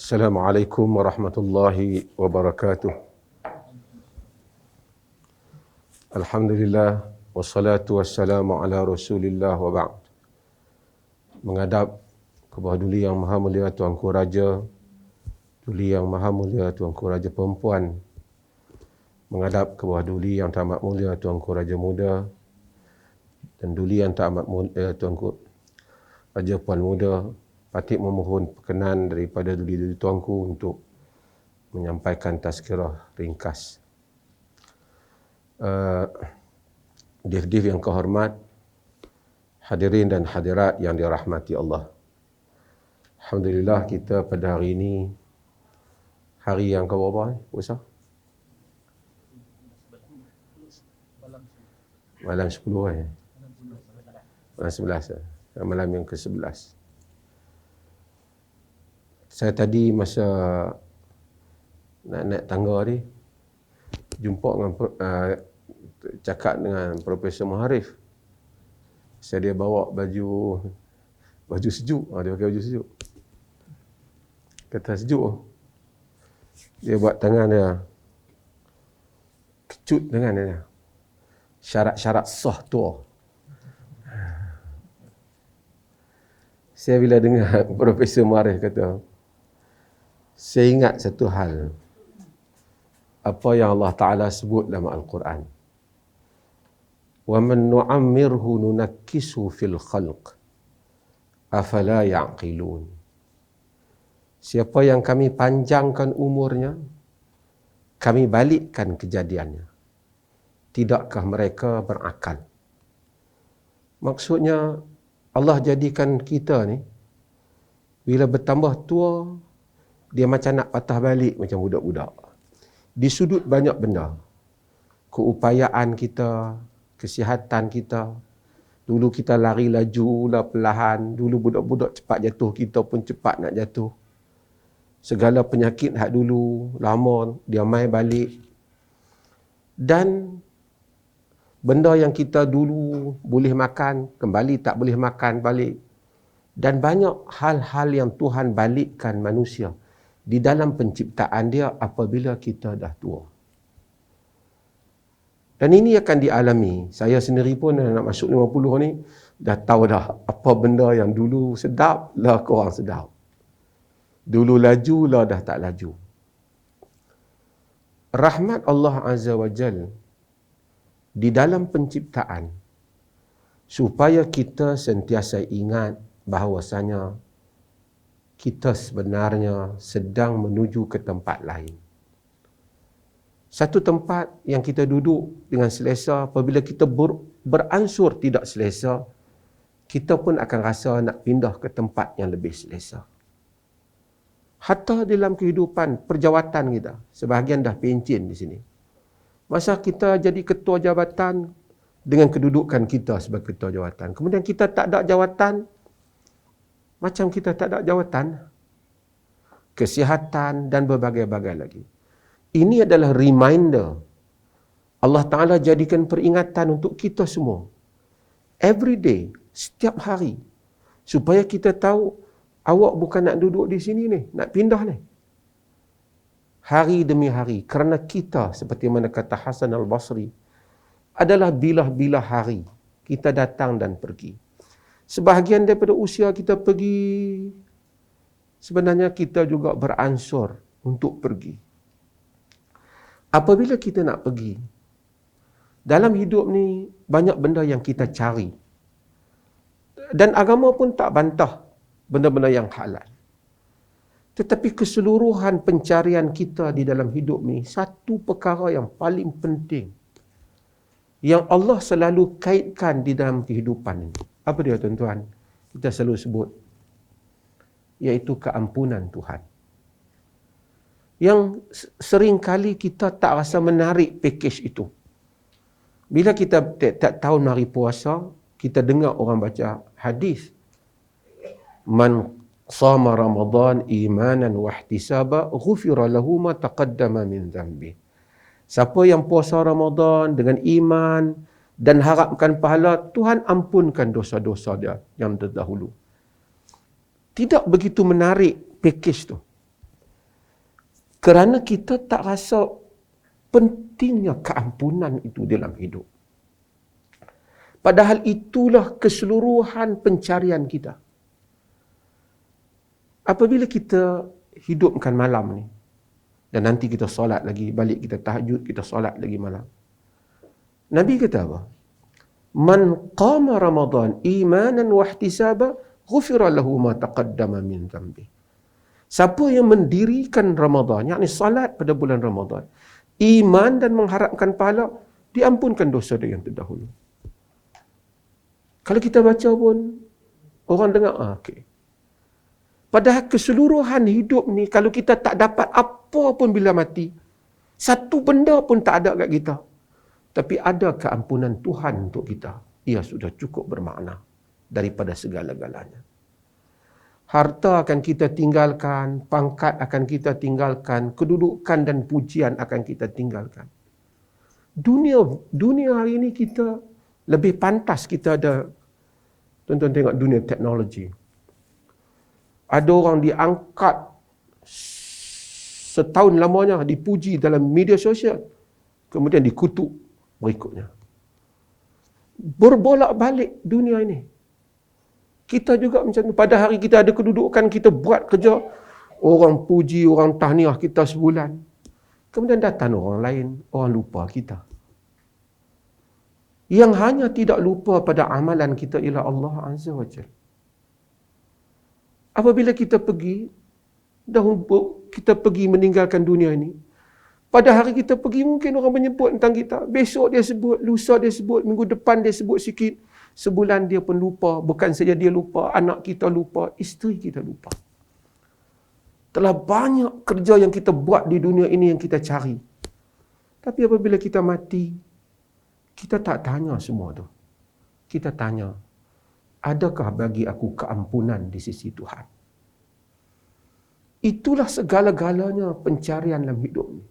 Assalamualaikum warahmatullahi wabarakatuh. Alhamdulillah wassalatu wassalamu ala Rasulillah wa ba'd. Menghadap kepada Duli Yang Maha Mulia Tuanku Raja, Duli Yang Maha Mulia Tuanku Raja Perempuan, menghadap kepada Duli Yang Teramat Mulia Tuanku Raja Muda, dan Duli Yang Teramat Mulia Tuanku Raja Puan Muda, patut memohon perkenan daripada duli-duli tuanku untuk menyampaikan tazkirah ringkas. Div-div yang kehormat, hadirin dan hadirat yang dirahmati Allah. Alhamdulillah, kita pada hari ini, hari yang keberapa? Puasa? Malam 10 Malam 11 Malam yang ke-11. Saya tadi masa nak naik tangga ni, jumpa dengan cakap dengan Profesor Muharif. Dia bawa baju sejuk. Dia pakai baju sejuk. Kata sejuk. Dia buat tangan dia kecut dengan dia. Syarat-syarat sah tua. Saya bila dengar Profesor Muharif kata, saya ingat satu hal, apa yang Allah Ta'ala sebut dalam Al-Quran. وَمَنْ نُعَمِّرْهُ نُنَكِّسُ فِي الْخَلْقِ أَفَلَا يَعْقِلُونَ. Siapa yang kami panjangkan umurnya, kami balikkan kejadiannya. Tidakkah mereka berakal? Maksudnya, Allah jadikan kita ni, bila bertambah tua, dia macam nak patah balik macam budak-budak. Di sudut banyak benda. Keupayaan kita, kesihatan kita. Dulu kita lari laju lah perlahan. Dulu budak-budak cepat jatuh, kita pun cepat nak jatuh. Segala penyakit hak dulu, lama, dia mai balik. Dan benda yang kita dulu boleh makan, kembali tak boleh makan balik. Dan banyak hal-hal yang Tuhan balikkan manusia di dalam penciptaan dia apabila kita dah tua. Dan ini akan dialami. Saya sendiri pun nak masuk 50 ni, dah tahu dah apa benda yang dulu sedap, lah korang sedap. Dulu laju, lah dah tak laju. Rahmat Allah Azza wa Jal di dalam penciptaan, supaya kita sentiasa ingat bahawasanya kita sebenarnya sedang menuju ke tempat lain. Satu tempat yang kita duduk dengan selesa, apabila kita beransur tidak selesa, kita pun akan rasa nak pindah ke tempat yang lebih selesa. Hatta dalam kehidupan perjawatan kita, sebahagian dah pencin di sini. Masa kita jadi ketua jabatan dengan kedudukan kita sebagai ketua jawatan, kemudian kita tak ada jawatan, macam kita tak ada jawatan, kesihatan dan berbagai-bagai lagi. Ini adalah reminder. Allah Ta'ala jadikan peringatan untuk kita semua. Every day, setiap hari. Supaya kita tahu, awak bukan nak duduk di sini ni, nak pindah ni. Hari demi hari. Kerana kita, seperti mana kata Hasan Al-Basri, adalah bilah-bilah hari. Kita datang dan pergi. Sebahagian daripada usia kita pergi, sebenarnya kita juga beransur untuk pergi. Apabila kita nak pergi, dalam hidup ni banyak benda yang kita cari. Dan agama pun tak bantah benda-benda yang halal. Tetapi keseluruhan pencarian kita di dalam hidup ni, satu perkara yang paling penting, yang Allah selalu kaitkan di dalam kehidupan ini. Apa dia tuan-tuan? Kita selalu sebut, iaitu keampunan Tuhan. Yang sering kali kita tak rasa menarik pakej itu. Bila kita tak tahun hari puasa, kita dengar orang baca hadis. Man sama Ramadan imanan wa ihtisaba, ghufira lahu ma taqaddama min dhanbi. Siapa yang puasa Ramadan dengan iman dan harapkan pahala, Tuhan ampunkan dosa-dosa dia yang terdahulu. Tidak begitu menarik pakej tu. Kerana kita tak rasa pentingnya keampunan itu dalam hidup. Padahal itulah keseluruhan pencarian kita. Apabila kita hidupkan malam ni, dan nanti kita solat lagi, balik kita tahajud, kita solat lagi malam. Nabi kata apa? Man qama Ramadan imanan wa ihtisaba, ghufira lahu ma taqaddama min dhanbi. Siapa yang mendirikan Ramadan, yakni salat pada bulan Ramadan, iman dan mengharapkan pahala, diampunkan dosa dia yang terdahulu. Kalau kita baca pun, orang dengar, okey. Padahal keseluruhan hidup ni, kalau kita tak dapat apa pun bila mati, satu benda pun tak ada kat kita, tapi ada keampunan Tuhan untuk kita, ia sudah cukup bermakna daripada segala-galanya. Harta akan kita tinggalkan, pangkat akan kita tinggalkan, kedudukan dan pujian akan kita tinggalkan. Dunia hari ini kita lebih pantas kita ada. Tuan-tuan tengok dunia teknologi. Ada orang diangkat setahun lamanya, dipuji dalam media sosial, kemudian dikutuk berikutnya. Berbolak-balik dunia ini. Kita juga macam tu. Pada hari kita ada kedudukan, kita buat kerja, orang puji, orang tahniah kita sebulan. Kemudian datang orang lain, orang lupa kita. Yang hanya tidak lupa pada amalan kita ialah Allah Azza wa Jalla. Apabila kita pergi meninggalkan dunia ini, pada hari kita pergi mungkin orang menyebut tentang kita, besok dia sebut, lusa dia sebut, minggu depan dia sebut sikit, sebulan dia pun lupa. Bukan saja dia lupa, anak kita lupa, isteri kita lupa. Telah banyak kerja yang kita buat di dunia ini yang kita cari. Tapi apabila kita mati, kita tak tanya semua tu. Kita tanya, adakah bagi aku keampunan di sisi Tuhan? Itulah segala-galanya pencarian dalam hidup ni.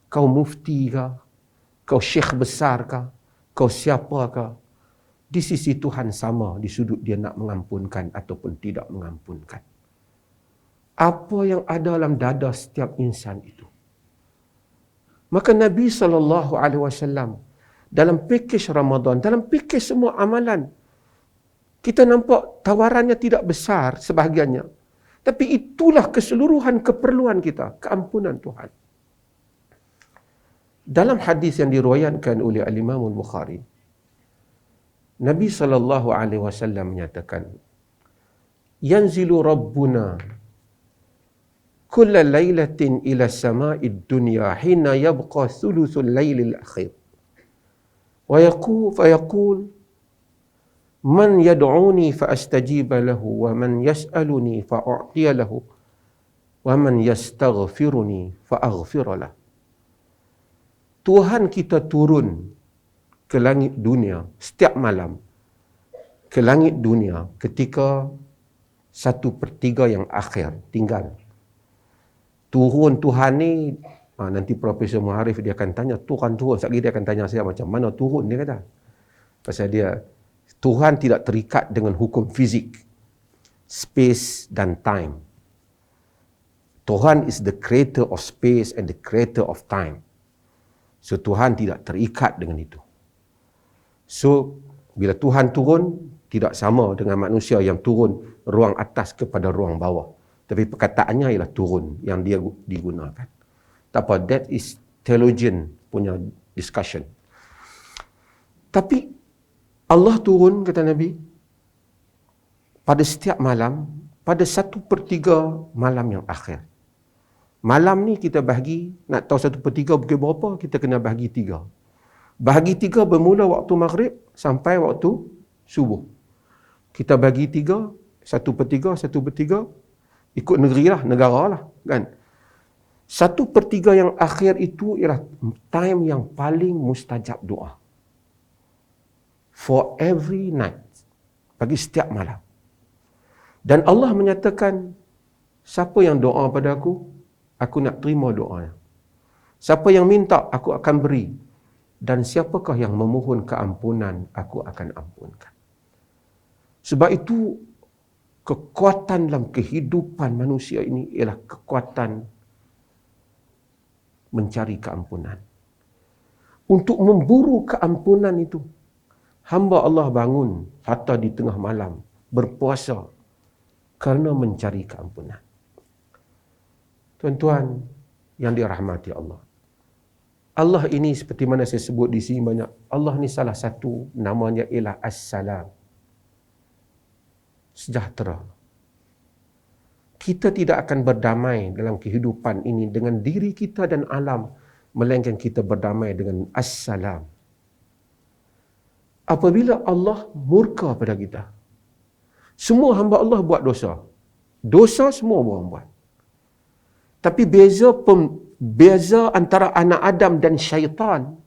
Kau mufti kah? Kau syekh besar kah? Kau siapakah? Di sisi Tuhan sama di sudut dia nak mengampunkan ataupun tidak mengampunkan. Apa yang ada dalam dada setiap insan itu. Maka Nabi SAW dalam pakej Ramadan, dalam pakej semua amalan, kita nampak tawarannya tidak besar sebahagiannya. Tapi itulah keseluruhan keperluan kita, keampunan Tuhan. Dalam hadis yang diriwayatkan oleh Al-Imam Al-Bukhari, Nabi SAW menyatakan, Yanzilu Rabbuna kulla laylatin ila sama'id dunya hina yabqa thuluthul laylil akhir. Wa yaqul man yad'uni fa astajiba lahu wa man yas'aluni fa u'tiya lahu wa man yastaghfiruni fa aghfir lahu. Tuhan kita turun ke langit dunia setiap malam, ke langit dunia ketika 1/3 yang akhir tinggal. Turun Tuhan ni, nanti Profesor Muharif dia akan tanya, Tuhan turun, sekali dia akan tanya saya macam mana turun, dia kata. Pasal dia, Tuhan tidak terikat dengan hukum fizik, space dan time. Tuhan is the creator of space and the creator of time. So Tuhan tidak terikat dengan itu. So bila Tuhan turun, tidak sama dengan manusia yang turun ruang atas kepada ruang bawah. Tapi perkataannya ialah turun yang dia digunakan. Tak apa, that is theologian punya discussion. Tapi Allah turun, kata Nabi, pada setiap malam, pada 1/3 malam yang akhir. Malam ni kita bahagi, nak tahu 1/3 pukul berapa, kita kena bahagi 3. Bahagi 3 bermula waktu maghrib sampai waktu subuh. Kita bagi 3, 1/3, 1/3, ikut negeri lah, negara lah, kan. 1/3 yang akhir itu ialah time yang paling mustajab doa. For every night. Bagi setiap malam. Dan Allah menyatakan, siapa yang doa pada aku nak terima doanya. Siapa yang minta, aku akan beri. Dan siapakah yang memohon keampunan, aku akan ampunkan. Sebab itu, kekuatan dalam kehidupan manusia ini ialah kekuatan mencari keampunan. Untuk memburu keampunan itu, hamba Allah bangun hatta di tengah malam, berpuasa kerana mencari keampunan. Tuan-tuan yang dirahmati Allah. Allah ini seperti mana saya sebut di sini banyak. Allah ni salah satu namanya ialah As-Salam. Sejahtera. Kita tidak akan berdamai dalam kehidupan ini dengan diri kita dan alam, melainkan kita berdamai dengan As-Salam. Apabila Allah murka pada kita, semua hamba Allah buat dosa. Dosa semua orang buat. Tapi beza antara anak Adam dan syaitan,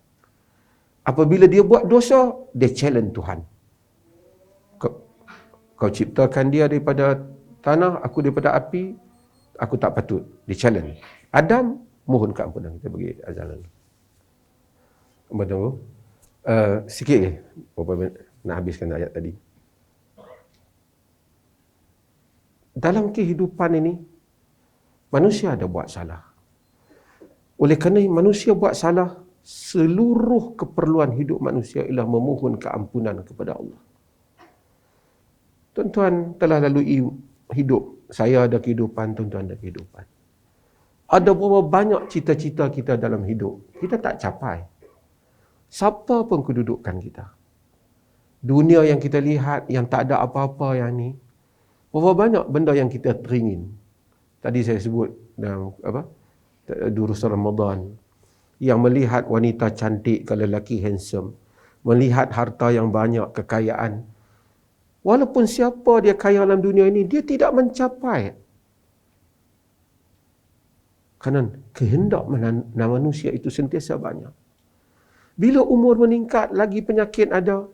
apabila dia buat dosa, dia challenge Tuhan. Kau ciptakan dia daripada tanah, aku daripada api, aku tak patut. Dia challenge. Adam, mohon keampunan. Kita bagi azan lagi. Tunggu. Sikit je. Berapa minit nak habiskan ayat tadi. Dalam kehidupan ini, manusia ada buat salah. Oleh kerana manusia buat salah, seluruh keperluan hidup manusia ialah memohon keampunan kepada Allah. Tuan-tuan telah lalui hidup. Saya ada kehidupan, tuan-tuan ada kehidupan. Ada berapa banyak cita-cita kita dalam hidup, kita tak capai. Siapa pun kedudukan kita. Dunia yang kita lihat, yang tak ada apa-apa yang ni, berapa banyak benda yang kita teringin. Tadi saya sebut dalam durus Ramadan, yang melihat wanita cantik, kalau lelaki handsome, melihat harta yang banyak, kekayaan. Walaupun siapa dia kaya dalam dunia ini, dia tidak mencapai. Kerana kehendak manusia itu sentiasa banyak. Bila umur meningkat, lagi penyakit ada.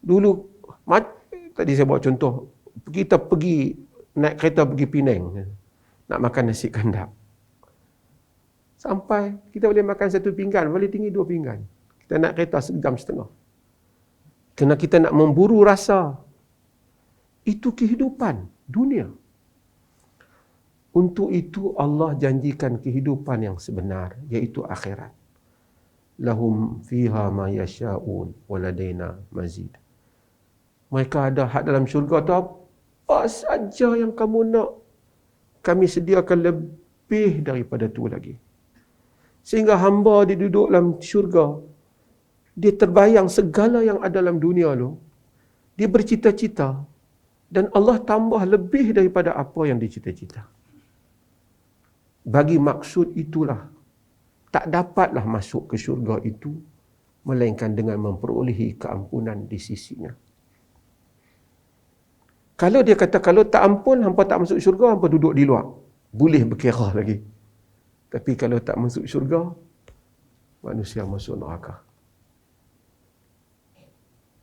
Dulu, tadi saya buat contoh, kita pergi, naik kereta pergi Penang, nak makan nasi kandar. Sampai kita boleh makan satu pinggan, boleh tinggi 2 pinggan. Kita nak kereta 1.5 jam. Kerana kita nak memburu rasa. Itu kehidupan dunia. Untuk itu Allah janjikan kehidupan yang sebenar, iaitu akhirat. Lahum fiha ma yasha'un wa ladaina mazid. Mereka ada hak dalam syurga tu apa saja yang kamu nak, kami sediakan lebih daripada tu lagi. Sehingga hamba dia duduk dalam syurga, dia terbayang segala yang ada dalam dunia tu, dia bercita-cita, dan Allah tambah lebih daripada apa yang dicita-cita. Bagi maksud itulah, tak dapatlah masuk ke syurga itu, melainkan dengan memperolehi keampunan di sisinya. Kalau dia kata, kalau tak ampun, hampa tak masuk syurga, hampa duduk di luar. Boleh berkira lagi. Tapi kalau tak masuk syurga, manusia masuk neraka.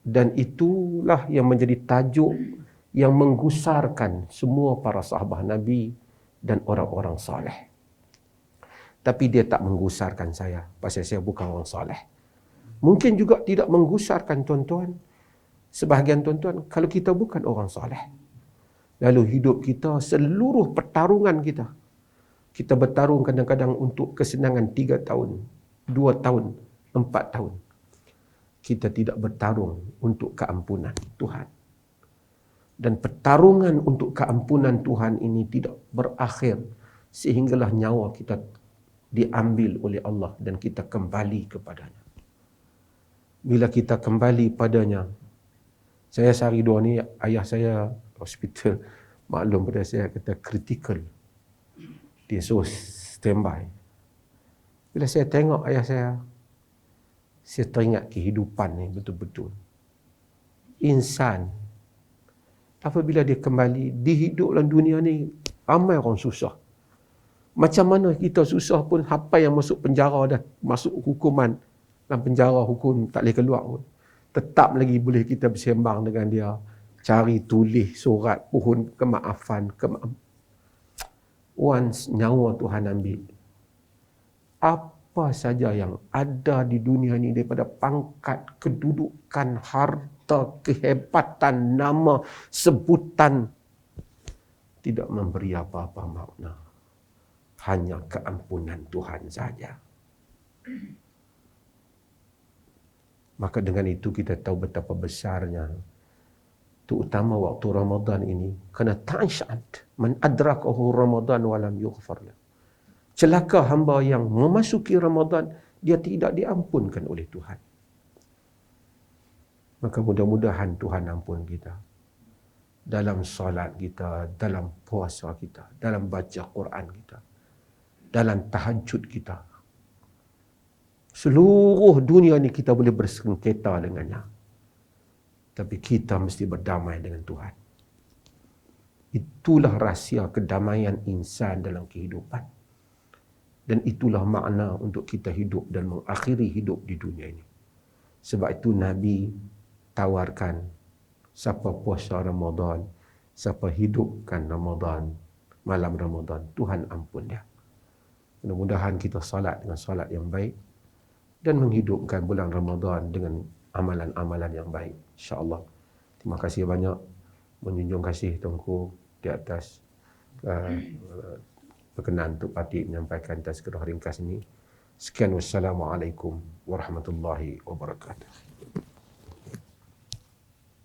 Dan itulah yang menjadi tajuk yang menggusarkan semua para sahabat Nabi dan orang-orang saleh. Tapi dia tak menggusarkan saya, pasal saya bukan orang saleh. Mungkin juga tidak menggusarkan tuan-tuan, sebahagian tuan-tuan, kalau kita bukan orang saleh. Lalu hidup kita, seluruh pertarungan kita, kita bertarung kadang-kadang untuk kesenangan 3 tahun, 2 tahun, 4 tahun. Kita tidak bertarung untuk keampunan Tuhan. Dan pertarungan untuk keampunan Tuhan ini tidak berakhir sehinggalah nyawa kita diambil oleh Allah dan kita kembali kepadanya. Bila kita kembali padanya, saya sehari 2 ni, ayah saya hospital, maklum pada saya, kata critical. Dia suruh standby. Bila saya tengok ayah saya teringat kehidupan ni betul-betul. Insan, apabila dia kembali, di hidup dalam dunia ni, ramai orang susah. Macam mana kita susah pun, apa yang masuk penjara dah, masuk hukuman, dalam penjara hukum tak boleh keluar pun, tetap lagi boleh kita bersembang dengan dia, cari tulis surat, pohon kemaafan, once nyawa Tuhan ambil, apa saja yang ada di dunia ini daripada pangkat, kedudukan, harta, kehebatan, nama, sebutan, tidak memberi apa-apa makna. hanya keampunan Tuhan saja. Maka dengan itu kita tahu betapa besarnya, terutama waktu Ramadan ini, kerana ta'ashad man adrakahu Ramadan walam yughfar lahu. Celaka hamba yang memasuki Ramadan, dia tidak diampunkan oleh Tuhan. Maka mudah-mudahan Tuhan ampun kita. Dalam salat kita, dalam puasa kita, dalam baca Quran kita, dalam tahajud kita. Seluruh dunia ni kita boleh bersengketa dengannya. Tapi kita mesti berdamai dengan Tuhan. Itulah rahsia kedamaian insan dalam kehidupan. Dan itulah makna untuk kita hidup dan mengakhiri hidup di dunia ini. Sebab itu Nabi tawarkan, siapa puasa Ramadan, siapa hidupkan Ramadan, malam Ramadan, Tuhan ampun dia. Mudah-mudahan kita salat dengan salat yang baik dan menghidupkan bulan Ramadan dengan amalan-amalan yang baik, insya-Allah. Terima kasih banyak, menjunjung kasih Tuanku di atas berkenan untuk Patik menyampaikan tazkirah ringkas ini. Sekian, wassalamualaikum warahmatullahi wabarakatuh.